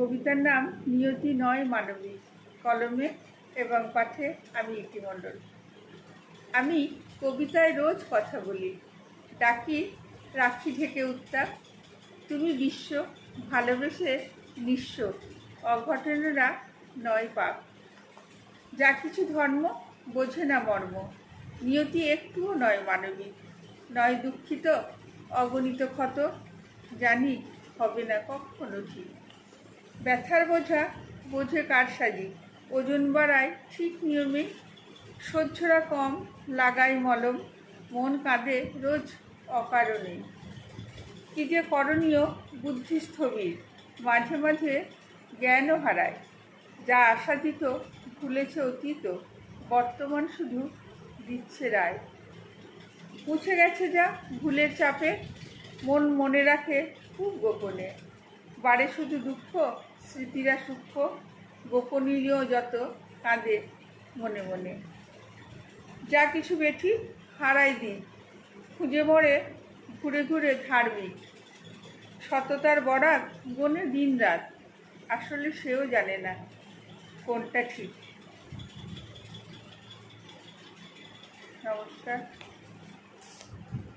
কবিতার নাম নিয়তি নয় মানবী। কলমে এবং পাঠে আমি ইতি মণ্ডল। আমি কবিতায় রোজ কথা বলি, ডাকি রাখি ঢেকে উত্তাপ। তুমি বিশ্ব ভালোবেসে নিঃস্ব, অঘটনেরা নয় পাপ। যা কিছু ধর্ম বোঝে না মর্ম, নিয়তি একটুও নয় মানবী। নয় দুঃখিত অগণিত ক্ষত, জানি হবে না কখনো ঠিক। ব্যথার বোঝা বোঝে কারসাজি, ওজন বাড়ায় ঠিক নিয়মে। সহ্যরা কম লাগাই মলম, মন কাঁদে রোজ অকারণে। কি যে করণীয় বুদ্ধি স্থবির, মাঝে মাঝে জ্ঞানও হারায়। যা আশা দিত ভুলেছে অতীত, বর্তমান শুধু দিচ্ছে রায়। মুছে গেছে যা ভুলের চাপে, মন মনে রাখে খুব গোপনে। বাড়ে শুধু দুঃখ, স্মৃতিরা সূক্ষ্ম, গোপনীয় যত কাঁদে মনে মনে। যা কিছু বেঠি হারাই দিন, খুঁজে মরে ঘুরে ঘুরে ধার্মিক। সততার বরাত গোনে দিন রাত, আসলে সেও জানে না কোনটা ঠিক। নমস্কার।